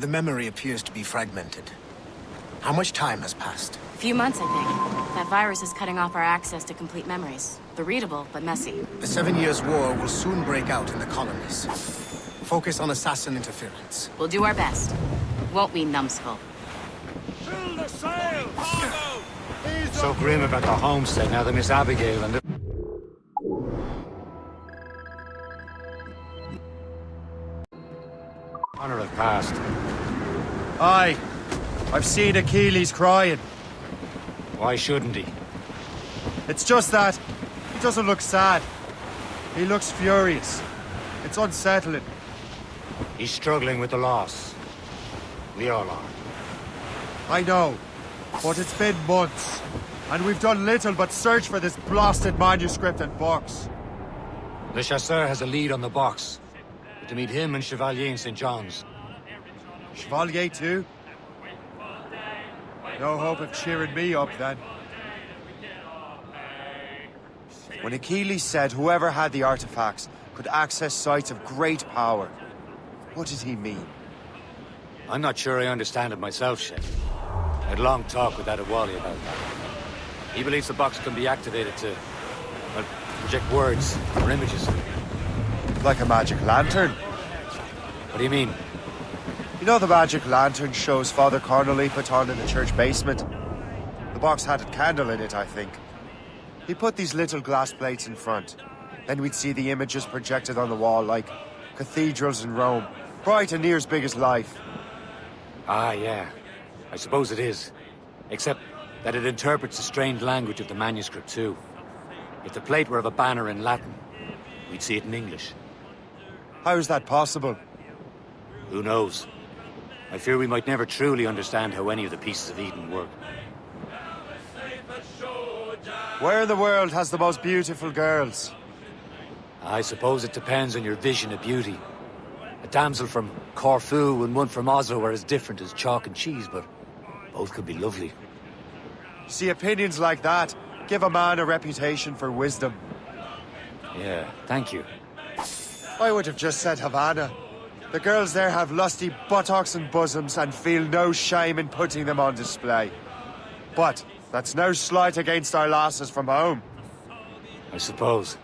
The memory appears to be fragmented. How much time has passed? A few months, I think. That virus is cutting off our access to complete memories. They're readable, but messy. The 7 Years' War will soon break out in the colonies. Focus on assassin interference. We'll do our best. Won't we, numbskull? Fill the sail! Cargo! So grim about the homestead now that Miss Abigail and the... Honor have passed. Aye. I've seen Achilles crying. Why shouldn't he? It's just that he doesn't look sad. He looks furious. It's unsettling. He's struggling with the loss. We all are. I know, but it's been months, and we've done little but search for this blasted manuscript and box. Le Chasseur has a lead on the box. But to meet him and Chevalier in St. John's. Chevalier too? No hope of cheering me up then. When Achilles said whoever had the artifacts could access sites of great power, what did he mean? I'm not sure I understand it myself, Chef. I had a long talk with Adewale about that. He believes the box can be activated to, well, project words or images. Like a magic lantern? What do you mean? You know the magic lantern shows Father Connolly put on in the church basement? The box had a candle in it, I think. He put these little glass plates in front. Then we'd see the images projected on the wall like cathedrals in Rome. Bright and near as big as life. Ah, yeah. I suppose it is. Except that it interprets the strange language of the manuscript, too. If the plate were of a banner in Latin, we'd see it in English. How is that possible? Who knows? I fear we might never truly understand how any of the pieces of Eden work. Where in the world has the most beautiful girls? I suppose it depends on your vision of beauty. A damsel from Corfu and one from Oslo are as different as chalk and cheese, but both could be lovely. See, opinions like that give a man a reputation for wisdom. Yeah, thank you. I would have just said Havana. The girls there have lusty buttocks and bosoms and feel no shame in putting them on display. But that's no slight against our lasses from home. I suppose.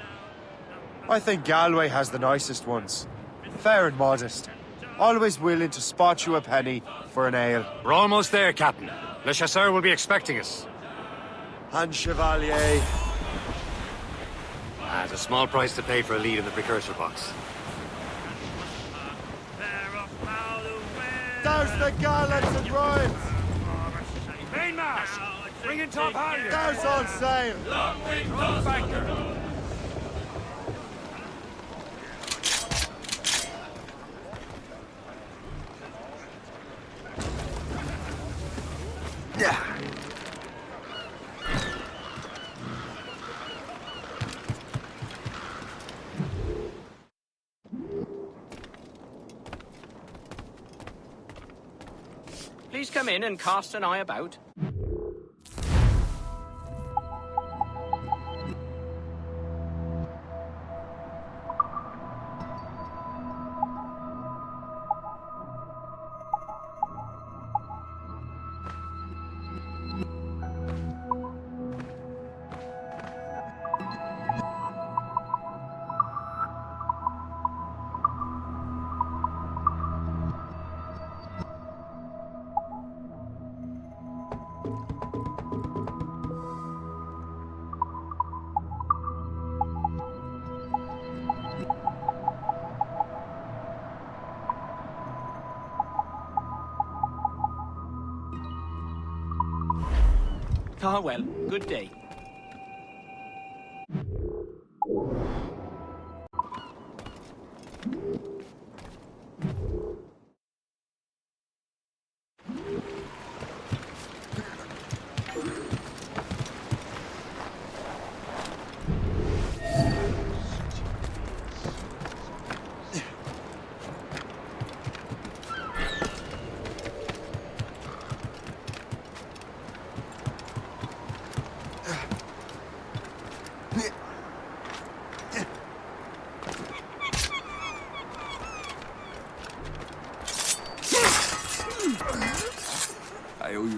I think Galway has the nicest ones. Fair and modest. Always willing to spot you a penny for an ale. We're almost there, Captain. Le Chasseur will be expecting us. And Chevalier. It's a small price to pay for a lead in the precursor box. Douse the gallants and royals! Mainmast! Bring in top halyards! Douse on sail! Long banker! Yeah. Please come in and cast an eye about. Ah, well, good day.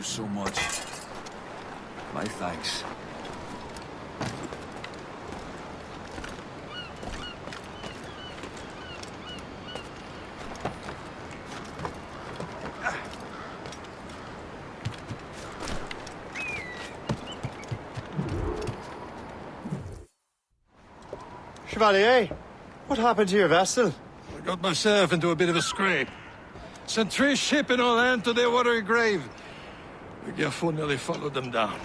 so much. My thanks. Chevalier, what happened to your vessel? I got myself into a bit of a scrape. Sent 3 ships in all hand to their watery grave. The Gerfaut nearly followed them down.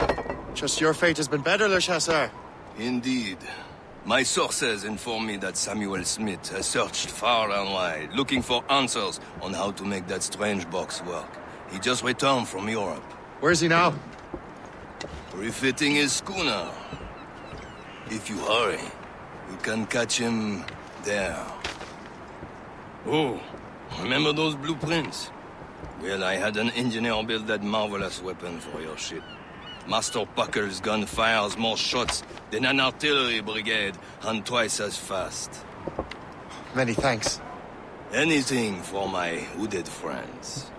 Just your fate has been better, Le Chasseur. Indeed. My sources inform me that Samuel Smith has searched far and wide, looking for answers on how to make that strange box work. He just returned from Europe. Where's he now? Refitting his schooner. If you hurry, you can catch him there. Oh, remember those blueprints? Well, I had an engineer build that marvelous weapon for your ship. Master Puckle's gun fires more shots than an artillery brigade, and twice as fast. Many thanks. Anything for my hooded friends.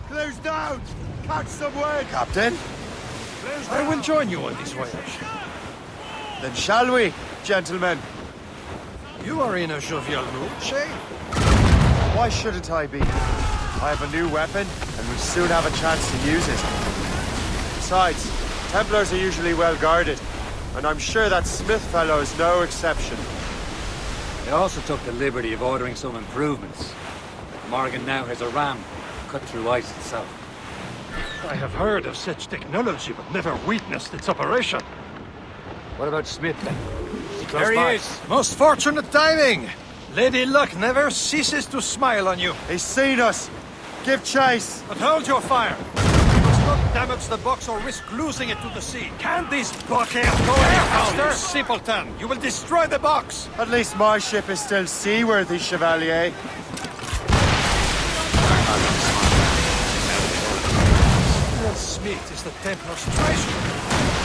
Close down! Catch some wind! Captain? I will join you on this voyage. Then shall we, gentlemen? You are in a jovial mood, Shay? Why shouldn't I be? I have a new weapon, and we soon have a chance to use it. Besides, Templars are usually well guarded, and I'm sure that Smith fellow is no exception. They also took the liberty of ordering some improvements. Morgan now has a ram cut through ice itself. I have heard of such technology, but never witnessed its operation. What about Smith then? Is he close There by? he is! Most fortunate timing! Lady Luck never ceases to smile on you. He's seen us! Give chase! But hold your fire! You must not damage the box or risk losing it to the sea. Can this blockade go any faster? Simpleton! You will destroy the box! At least my ship is still seaworthy, Chevalier. Samuel Smith is the Templar's treasurer.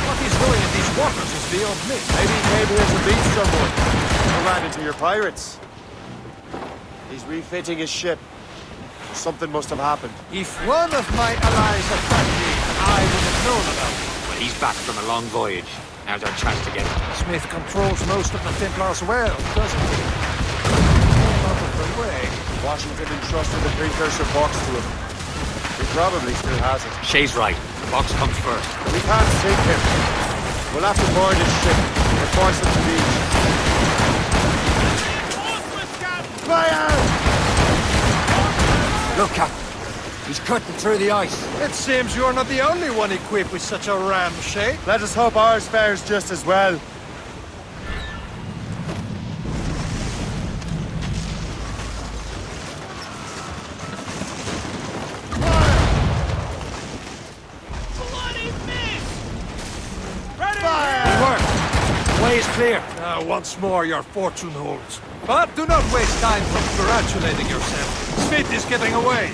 What he's doing in these waters is beyond me. Maybe he came here to meet someone. Or ran into your pirates. He's refitting his ship. Something must have happened. If one of my allies attacked me, I would have known about it. Well, he's back from a long voyage. Now's our chance to get him. Smith controls most of the Templars well, doesn't he? Out of the way. Washington entrusted the precursor box to him. He probably still has it. Shay's right. The box comes first. We can't sink him. We'll have to board his ship and force him to beach. Fire! Look, Captain. He's cutting through the ice. It seems you're not the only one equipped with such a ram, Shay. Let us hope ours fares just as well. Good work. The way is clear. Now, once more, your fortune holds. But do not waste time congratulating yourself. Smith is getting away.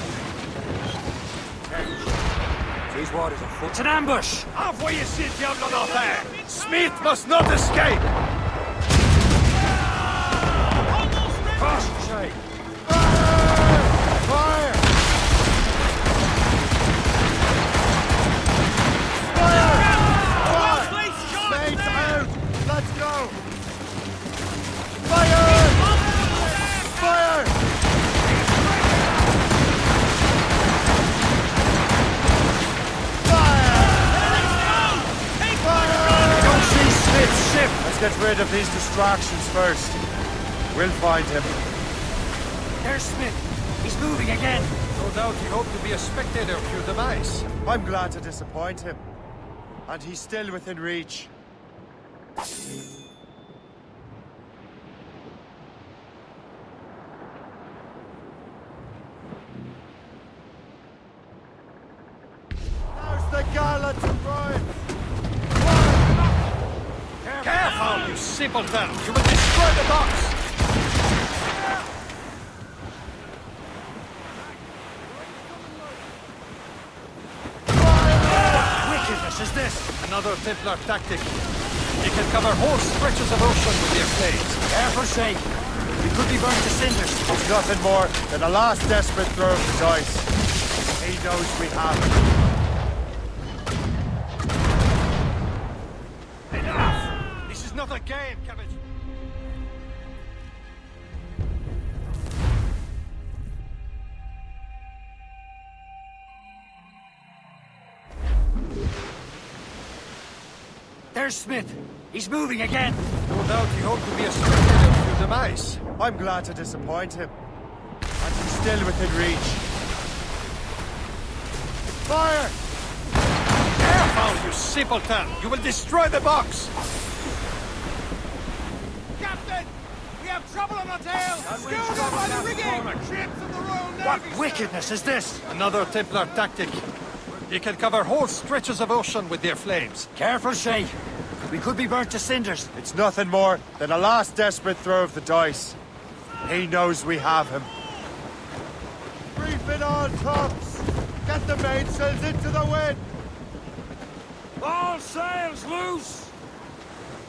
These waters are full. It's an ambush! Envoyez ces diables en enfer! Smith must not escape! Caution, Shay! Fire! Mates out! Let's go! Fire! Fire! Don't see Smith's ship! Let's get rid of these distractions first. We'll find him. There's Smith. He's moving again. No doubt he hoped to be a spectator of your demise. I'm glad to disappoint him. And he's still within reach. Now's the gallant Brian! Careful, you simpleton! You will destroy the box! Wickedness is this? Another Templar tactic. They can cover whole stretches of ocean with their flames. Careful, Shay. We could be burnt to cinders. It's nothing more than a last desperate throw of the dice. He knows we have him. Enough! This is not a game, Cabbage. There's Smith. He's moving again. No doubt he hoped to be a spectator of your demise. I'm glad to disappoint him. And he's still within reach. Fire! Careful, you simpleton! You will destroy the box! Captain! We have trouble on our tail! Schooner by the rigging! Ships of the Royal Navy! What wickedness is this? Another Templar tactic. They can cover whole stretches of ocean with their flames. Careful, Shay. We could be burnt to cinders. It's nothing more than a last desperate throw of the dice. He knows we have him. Reef it all, tops! Get the mainsails into the wind! All sails loose!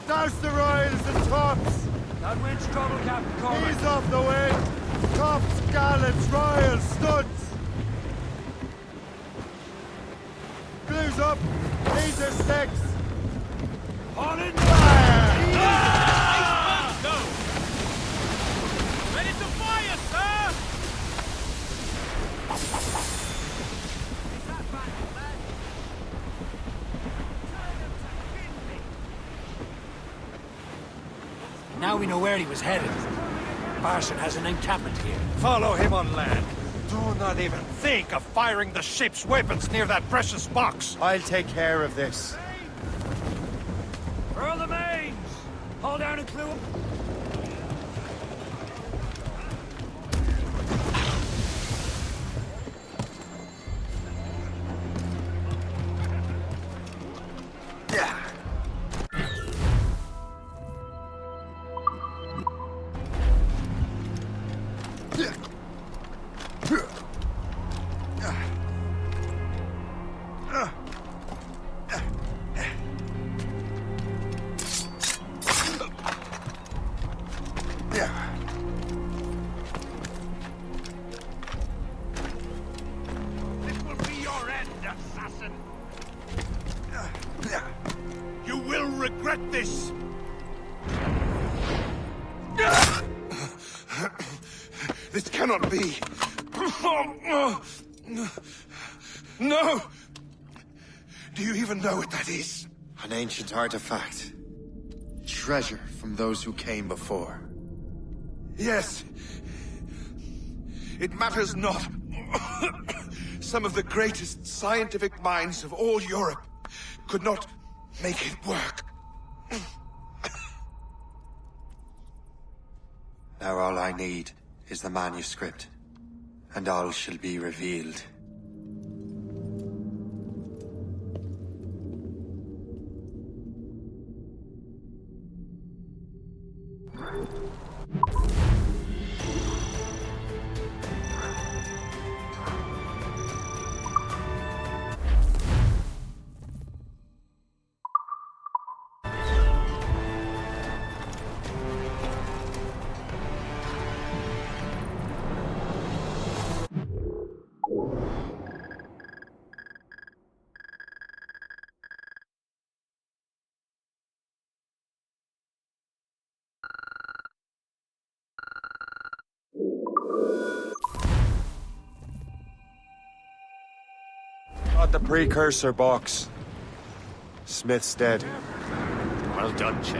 Douse the royals and tops! That wind's trouble, Captain Cormac. Ease off the wind! Tops, gallants, royals, studs! Glues up! These are sticks! On in Ready to fire, sir! Now we know where he was headed. Barson has an encampment here. Follow him on land. Do not even think of firing the ship's weapons near that precious box. I'll take care of this. Furl the mains! Hold down and clew him. This will be your end, assassin! You will regret this! This cannot be. No! Do you even know what that is? An ancient artifact. Treasure from those who came before. Yes. It matters not. Some of the greatest scientific minds of all Europe could not make it work. Now all I need is the manuscript, and all shall be revealed. Got the precursor box. Smith's dead. Well done, Shay.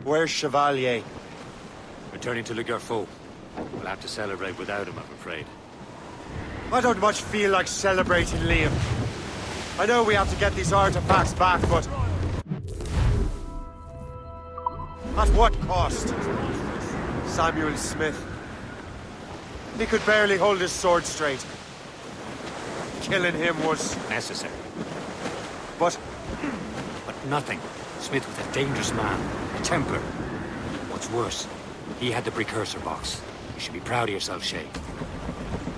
Where's Chevalier? Returning to Le Gerfaut. We'll have to celebrate without him, I'm afraid. I don't much feel like celebrating, Liam. I know we have to get these artifacts back, but... at what cost? Samuel Smith. He could barely hold his sword straight. Killing him was... Necessary. but... But nothing Smith was a dangerous man, a temper. What's worse, he had the precursor box. You should be proud of yourself, Shay.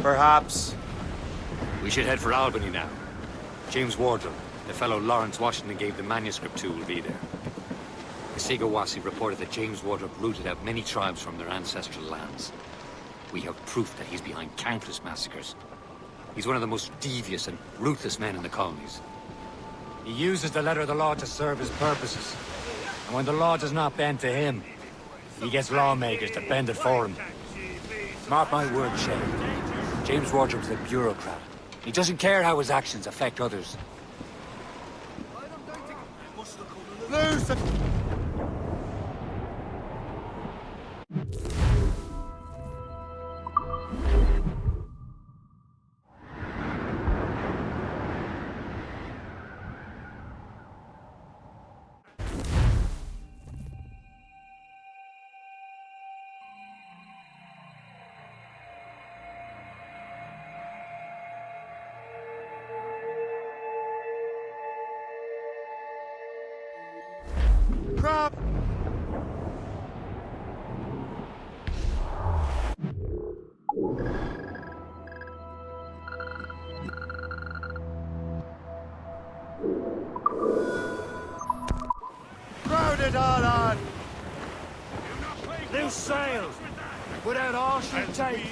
Perhaps. We should head for Albany now. James Wardle, the fellow Lawrence Washington gave the manuscript to, will be there. Kasigawasi reported that James Wardle rooted out many tribes from their ancestral lands. We have proof that he's behind countless massacres. He's one of the most devious and ruthless men in the colonies. He uses the letter of the law to serve his purposes. And when the law does not bend to him, he gets lawmakers to bend it for him. Mark my word, Shay. James Wardle's a bureaucrat. He doesn't care how his actions affect others. Loose it! Crap! Crowd it all on! Loose sails! Without all she'll take!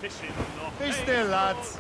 Be still, lads.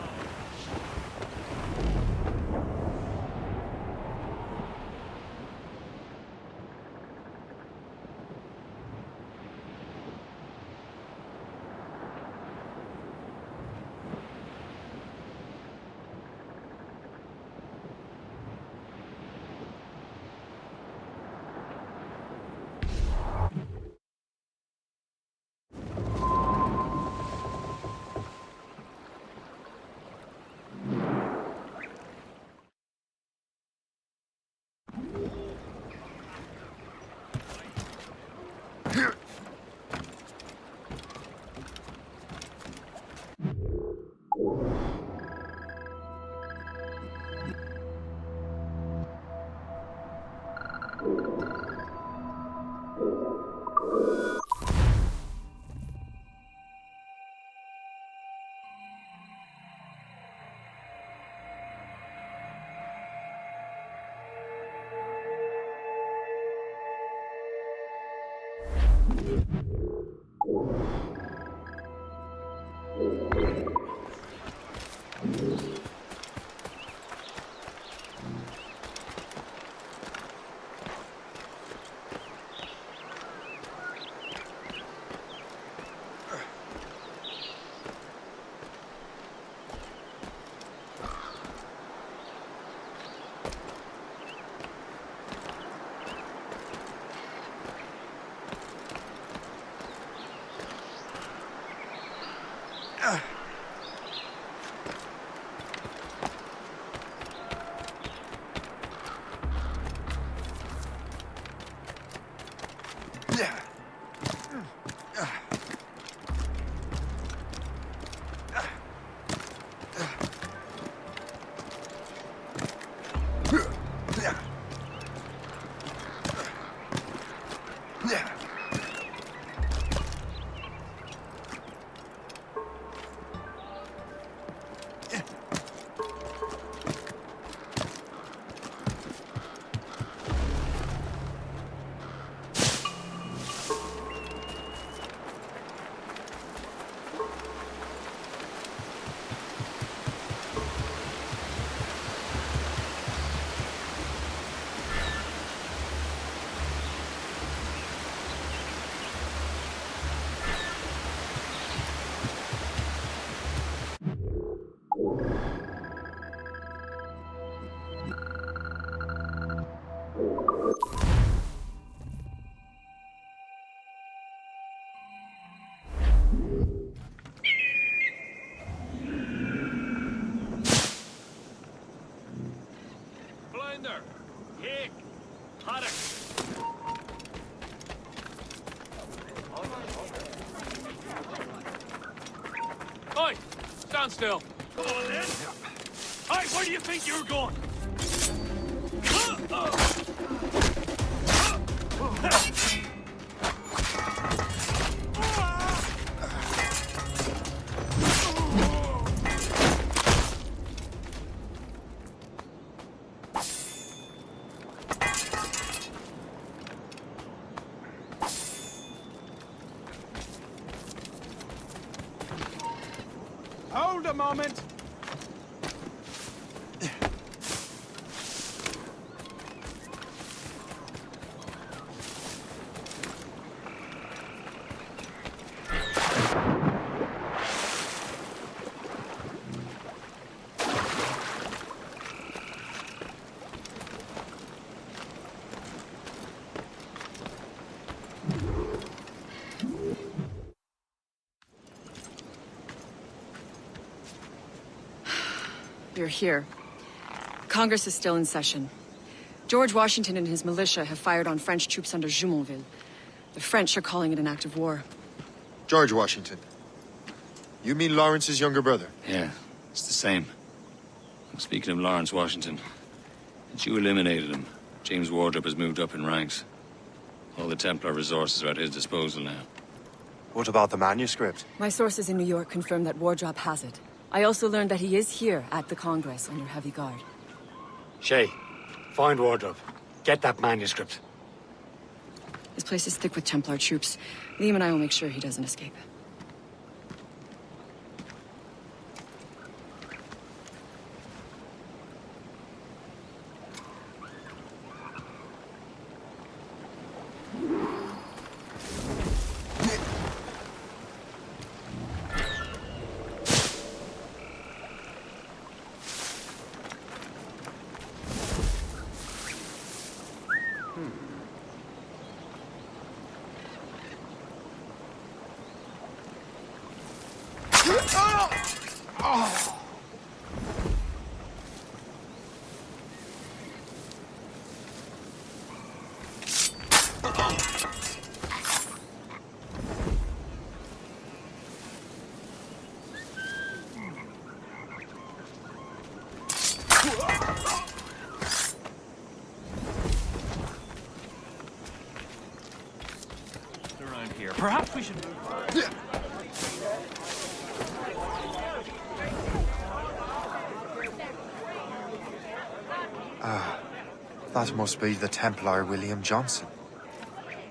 Oi! Stand still. Come on, then. Hey, where do you think you're going? Hold a moment. You're here. Congress is still in session. George Washington and his militia have fired on French troops under Jumonville. The French are calling it an act of war. George Washington. You mean Lawrence's younger brother? Yeah, it's the same. Speaking of Lawrence Washington, since you eliminated him, James Wardrop has moved up in ranks. All the Templar resources are at his disposal now. What about the manuscript? My sources in New York confirm that Wardrop has it. I also learned that he is here at the Congress under heavy guard. Shay, find Wardrop. Get that manuscript. This place is thick with Templar troops. Liam and I will make sure he doesn't escape. Around here. Perhaps we should move. That must be the Templar William Johnson.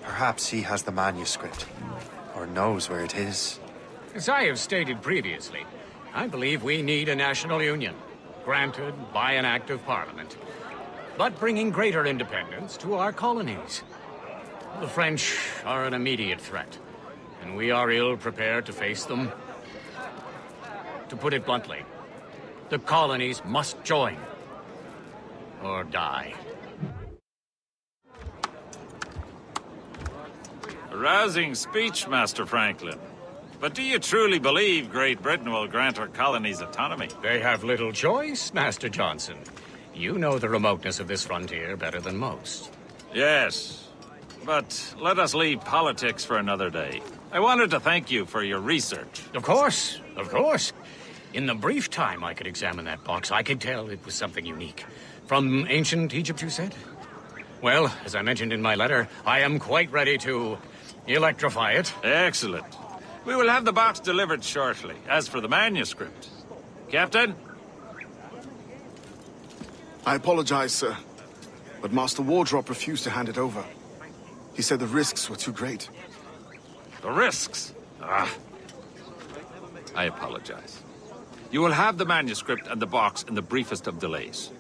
Perhaps he has the manuscript, or knows where it is. As I have stated previously, I believe we need a national union, granted by an act of parliament, but bringing greater independence to our colonies. The French are an immediate threat, and we are ill prepared to face them. To put it bluntly, the colonies must join, or die. A rousing speech, Master Franklin. But do you truly believe Great Britain will grant our colonies autonomy? They have little choice, Master Johnson. You know the remoteness of this frontier better than most. Yes, but let us leave politics for another day. I wanted to thank you for your research. Of course, of course. In the brief time I could examine that box, I could tell it was something unique. From ancient Egypt, you said? Well, as I mentioned in my letter, I am quite ready to electrify it. Excellent. We will have the box delivered shortly. As for the manuscript... Captain? I apologize, sir, but Master Wardrop refused to hand it over. He said the risks were too great. The risks? Ah. I apologize. You will have the manuscript and the box in the briefest of delays.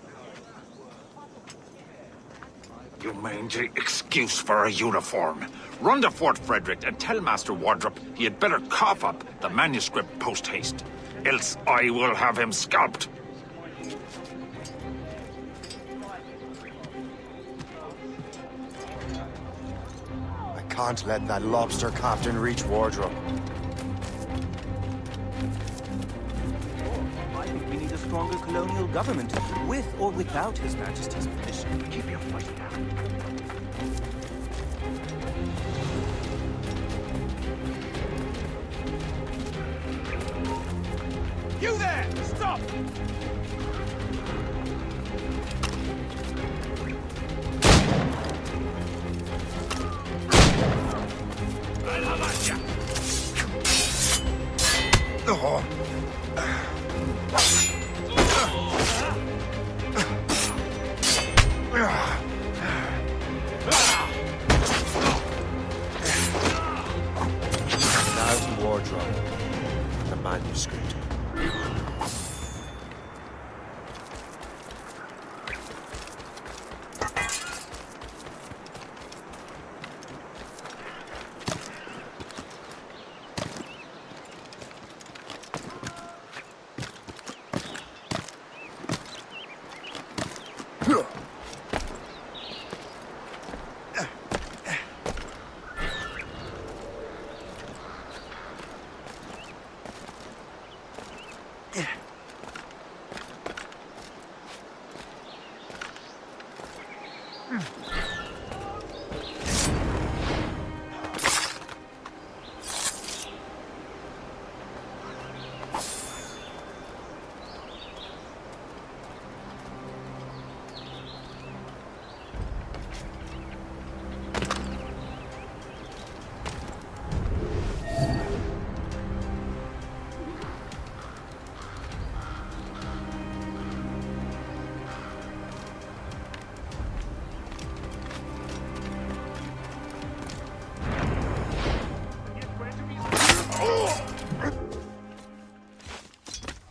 You mangy excuse for a uniform. Run to Fort Frederick and tell Master Wardrop he had better cough up the manuscript post-haste. Else I will have him scalped. I can't let that lobster captain reach Wardrop. I think we need a stronger colonial government, with or without His Majesty's permission. Keep your voice down. You there! Stop! Oh. Now to Wardrop. The manuscript.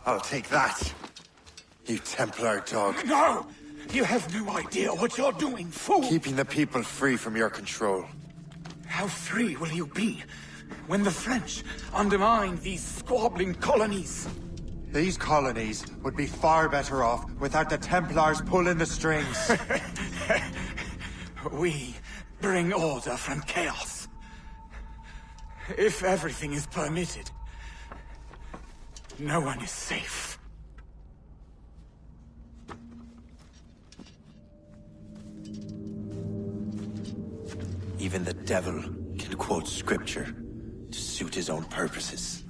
I'll take that. You Templar dog. No! You have no idea what you're doing, fool! Keeping the people free from your control. How free will you be when the French undermine these squabbling colonies? These colonies would be far better off without the Templars pulling the strings. We bring order from chaos. If everything is permitted, no one is safe. Even the devil can quote scripture to suit his own purposes.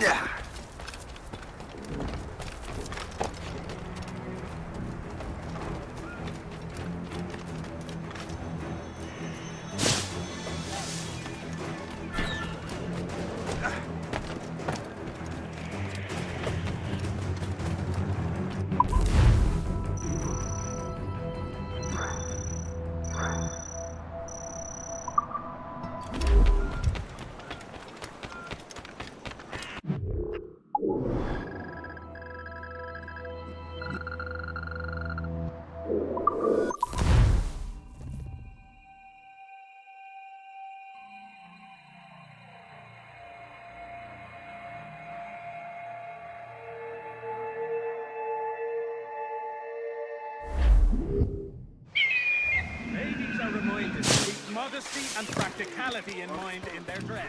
Yeah. Ladies are reminded to keep modesty and practicality in mind in their dress.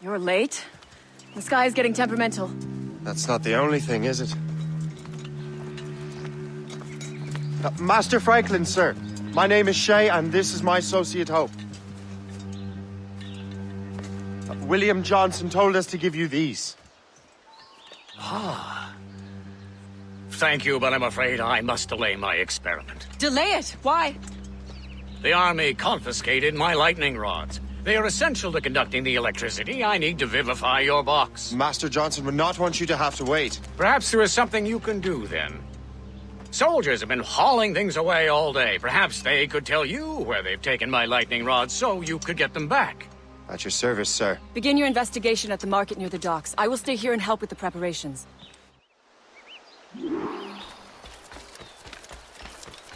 You're late. The sky is getting temperamental. That's not the only thing, is it? Master Franklin, sir. My name is Shay, and this is my associate Hope. William Johnson told us to give you these. Ah. Thank you, but I'm afraid I must delay my experiment. Delay it? Why? The army confiscated my lightning rods. They are essential to conducting the electricity I need to vivify your box. Master Johnson would not want you to have to wait. Perhaps there is something you can do, then. Soldiers have been hauling things away all day. Perhaps they could tell you where they've taken my lightning rods so you could get them back. At your service, sir. Begin your investigation at the market near the docks. I will stay here and help with the preparations.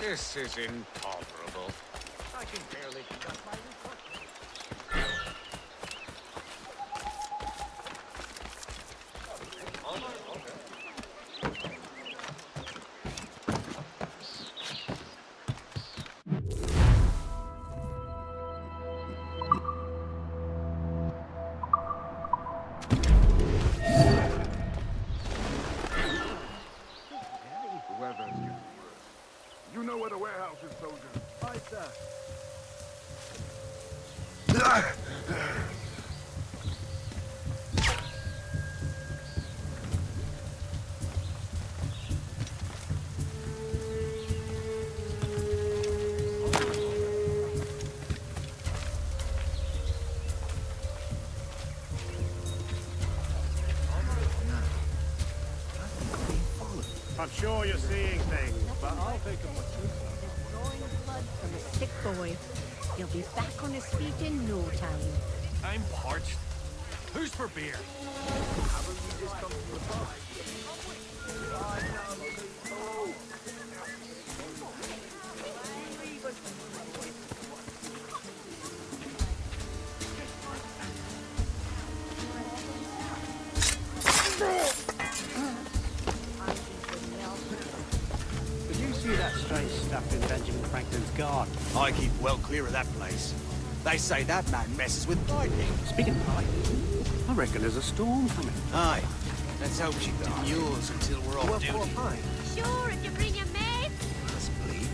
This is intolerable. I can barely conduct my report. You know where the warehouse is, soldier. Right there. I'm sure you're seeing things, but I'll take them with you. Drawing blood from a sick boy. He'll be back on his feet in no time. I'm parched. Who's for beer? Did you see that strange stuff in Benjamin Franklin's garden? I keep well clear of that place. They say that man messes with lightning. Speaking of lightning, I reckon there's a storm coming. Aye. Let's hope she demurs until we're off duty. Sure, if you bring your mates. That's bleak.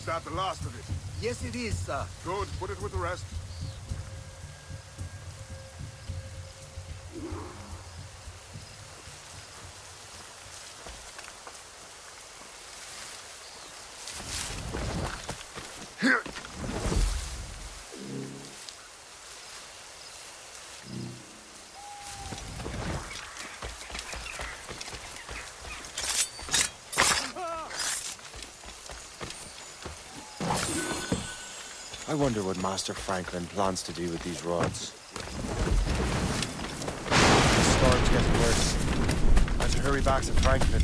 Is that the last of it? Yes, it is, sir. Good, put it with the rest. Here. I wonder what Master Franklin plans to do with these rods. The storm's getting worse. I have to hurry back to Franklin.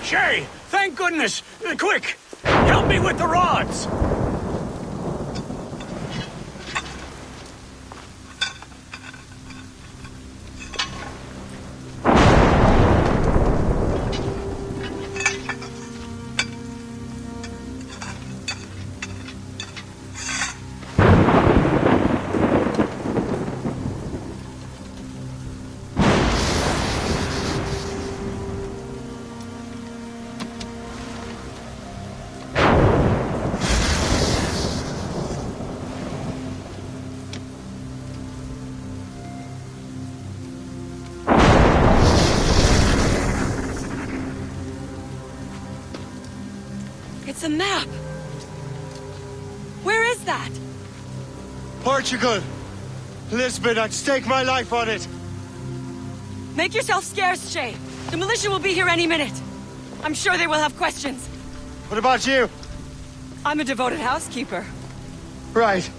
Shay! Thank goodness! Quick! Help me with the rods! It's a map! Where is that? Portugal! Lisbon, I'd stake my life on it! Make yourself scarce, Shay. The militia will be here any minute. I'm sure they will have questions. What about you? I'm a devoted housekeeper. Right.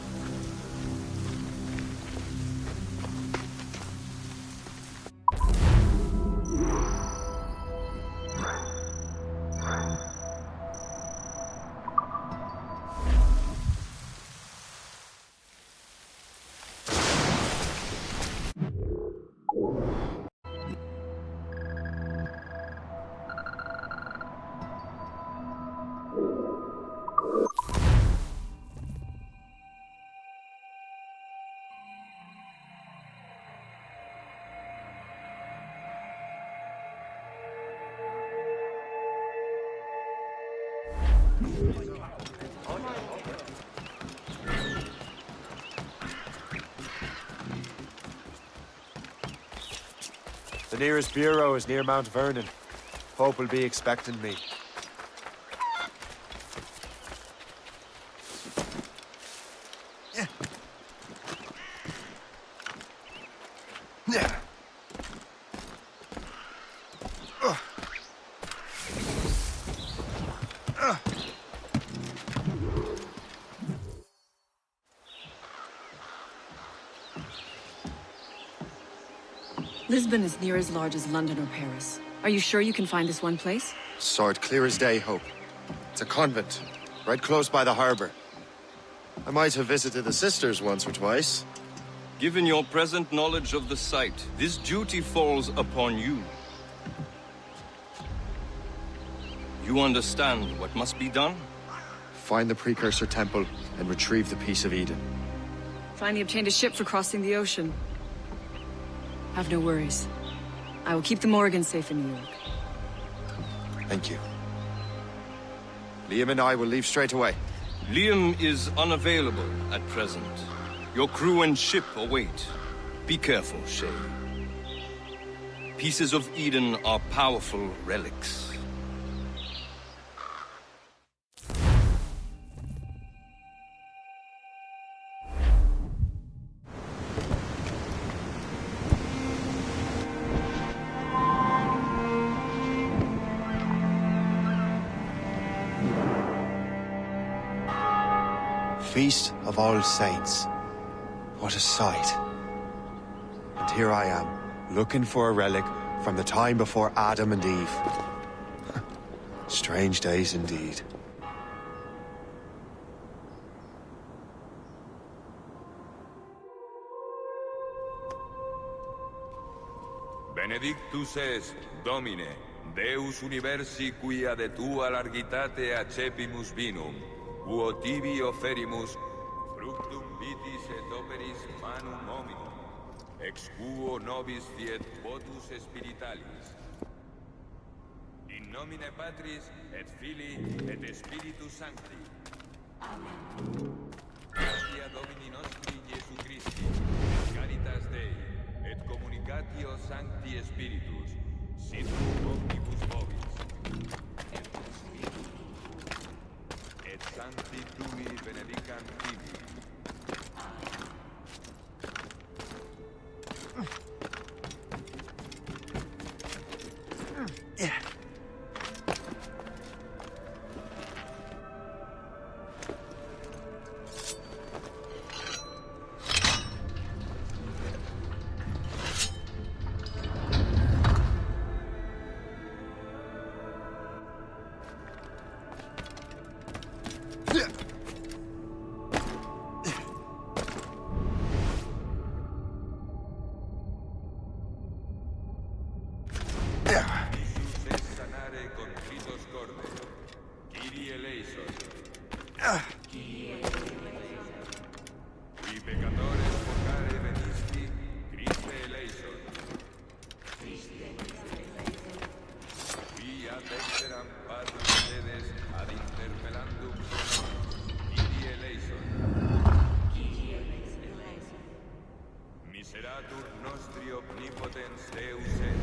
The nearest bureau is near Mount Vernon. Pope will be expecting me. Lisbon is near as large as London or Paris. Are you sure you can find this one place? Saw it clear as day, Hope. It's a convent, right close by the harbor. I might have visited the sisters once or twice. Given your present knowledge of the site, this duty falls upon you. You understand what must be done? Find the Precursor Temple and retrieve the Piece of Eden. Finally obtained a ship for crossing the ocean. Have no worries. I will keep the Morgan safe in New York. Thank you. Liam and I will leave straight away. Liam is unavailable at present. Your crew and ship await. Be careful, Shay. Pieces of Eden are powerful relics. Feast of All Saints. What a sight. And here I am, looking for a relic from the time before Adam and Eve. Strange days indeed. Benedictus es, Domine, Deus universi quia de tua largitate accepimus vinum, uo tibi oferimus, fructum vitis et operis manum hominum, ex quo nobis fiet votus spiritualis. In nomine Patris, et Filii, et Spiritus Sancti. Amen. Gratia Domini nostri Iesu Christi, et caritas Dei, et communicatio Sancti Spiritus, sit omnibus vobis. Et Sancti Pluri benedicant tibi. Miseratur nostri omnipotens Deus et,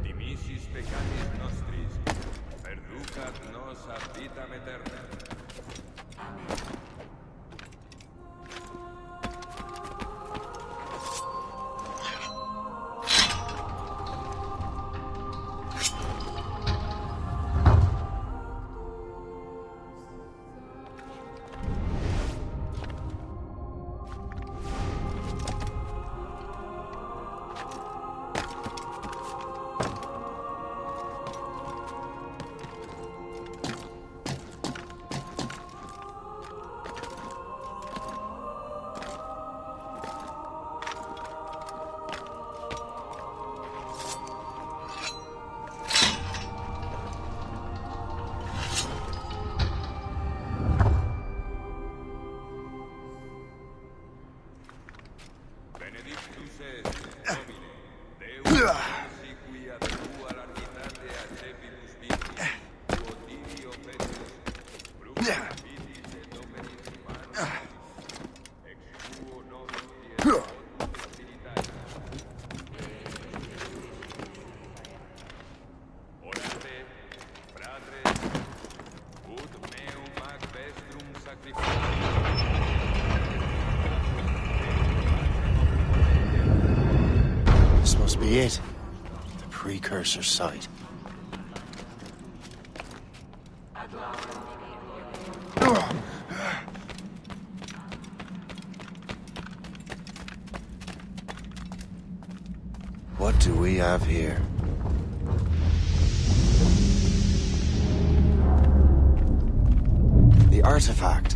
dimissis peccatis nostris, perducat nos ad vitam aeterna. Amen. This must be it. The precursor site. What do we have here? The artifact.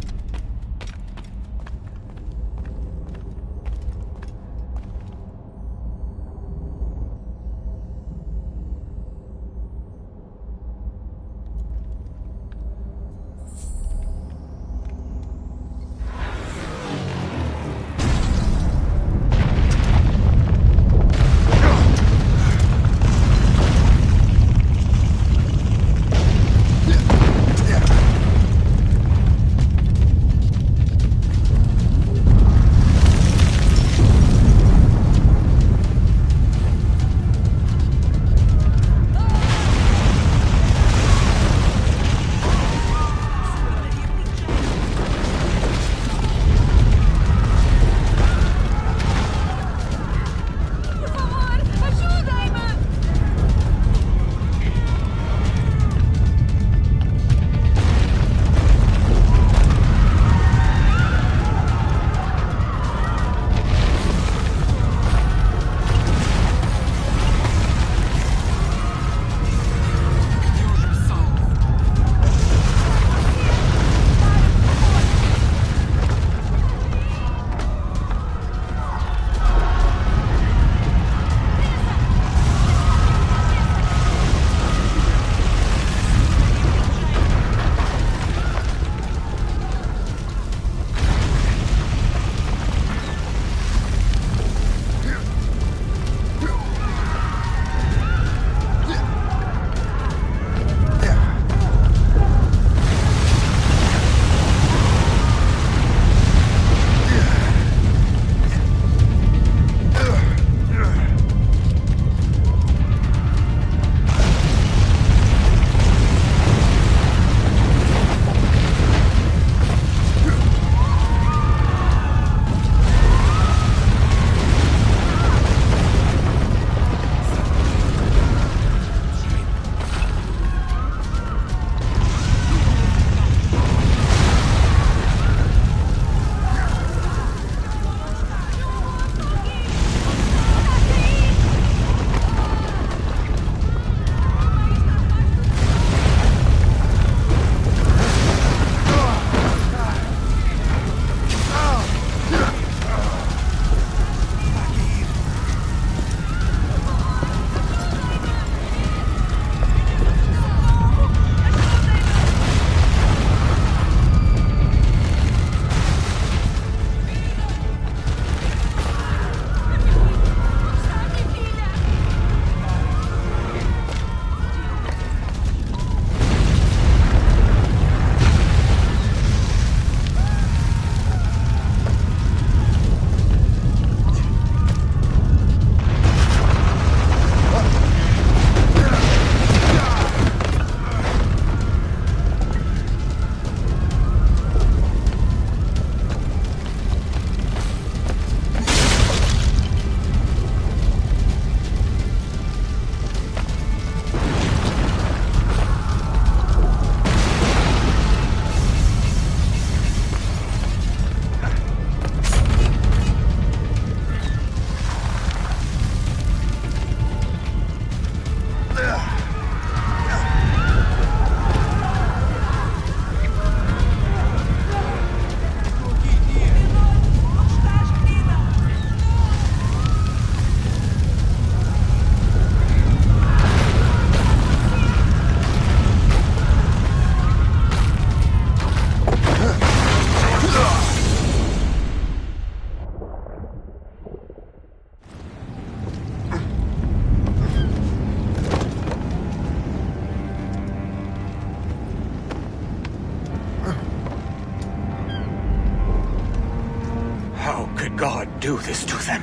do this to them?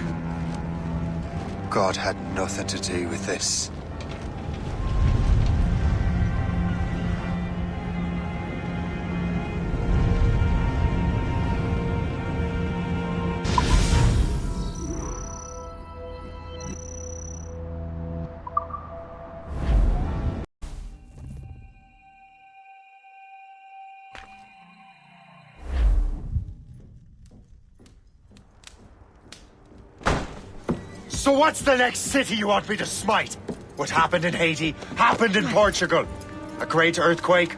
God had nothing to do with this. So what's the next city you want me to smite? What happened in Haiti happened in Portugal. A great earthquake.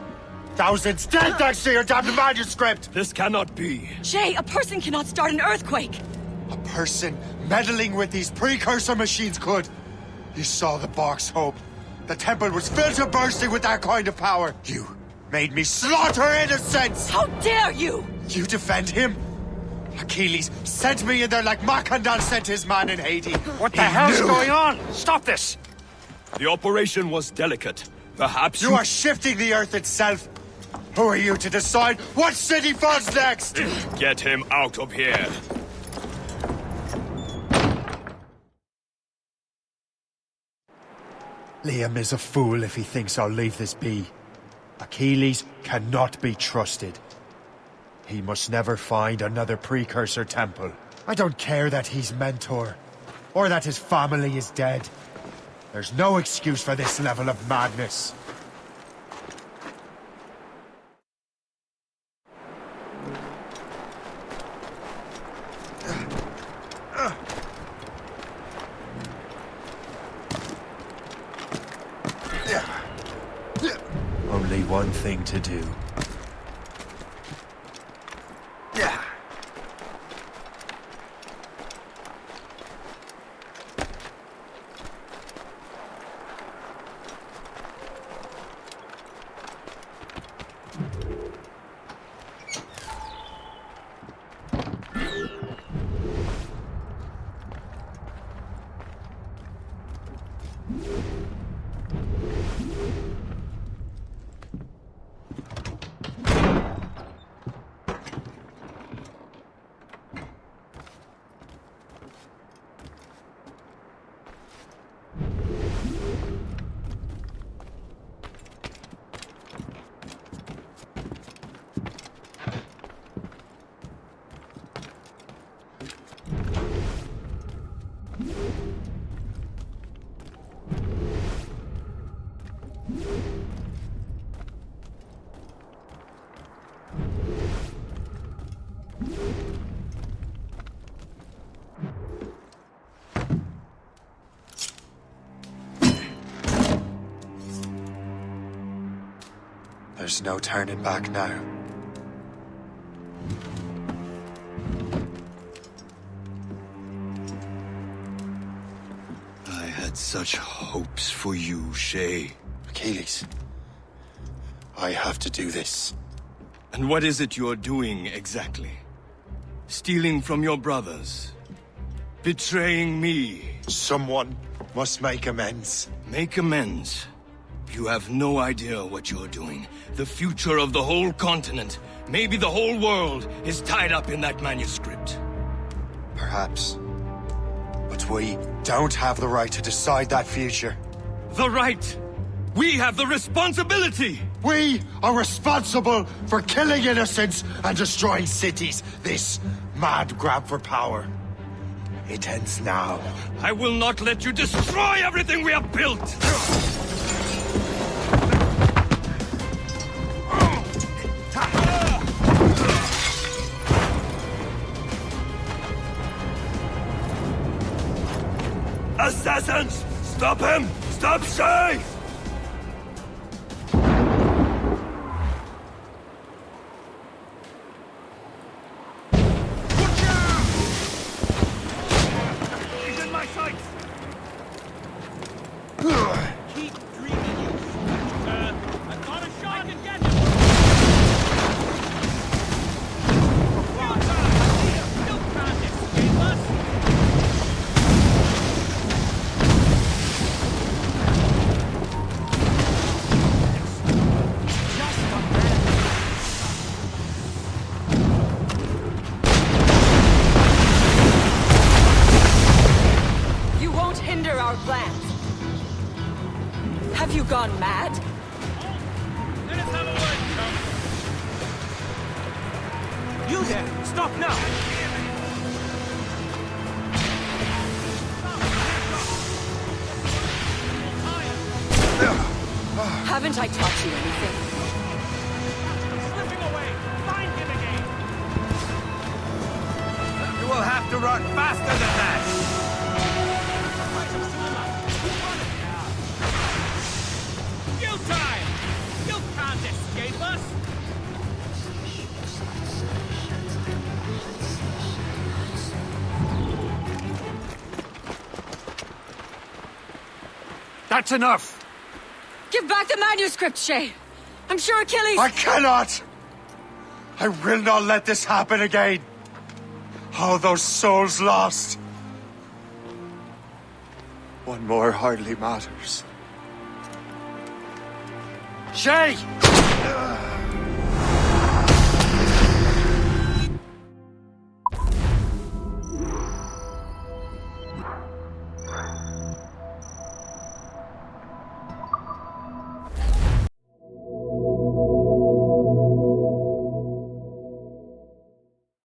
Thousands dead thanks to your damned manuscript! This cannot be. Jay, a person cannot start an earthquake! A person meddling with these precursor machines could. You saw the box, Hope. The temple was filled to bursting with that kind of power. You made me slaughter innocents! How dare you! You defend him? Achilles sent me in there like Macandal sent his man in Haiti. What the hell's going on? Stop this! The operation was delicate. Perhaps you are shifting the earth itself. Who are you to decide what city falls next? Get him out of here. Liam is a fool if he thinks I'll leave this be. Achilles cannot be trusted. He must never find another precursor temple. I don't care that he's mentor, or that his family is dead. There's no excuse for this level of madness. Only one thing to do. There's no turning back now. I had such hopes for you, Shay. Achilles, I have to do this. And what is it you're doing exactly? Stealing from your brothers? Betraying me? Someone must make amends. Make amends? You have no idea what you're doing. The future of the whole continent, maybe the whole world, is tied up in that manuscript. Perhaps. But we don't have the right to decide that future. The right? We have the responsibility! We are responsible for killing innocents and destroying cities. This mad grab for power. It ends now. I will not let you destroy everything we have built! Assassins! Stop him! Stop Shay! He's in my sights! Keep dreaming, you... I've got a shot! I can get him! You can't escape us! Have you gone mad? Let us have a word, chum. You there! Stop now! Haven't I taught you anything? Slipping away! Find him again! You will have to run faster than that! Kill time! You can't escape us! That's enough! Give back the manuscript, Shay! I'm sure Achilles... I cannot! I will not let this happen again! All those souls lost! One more hardly matters. Shay!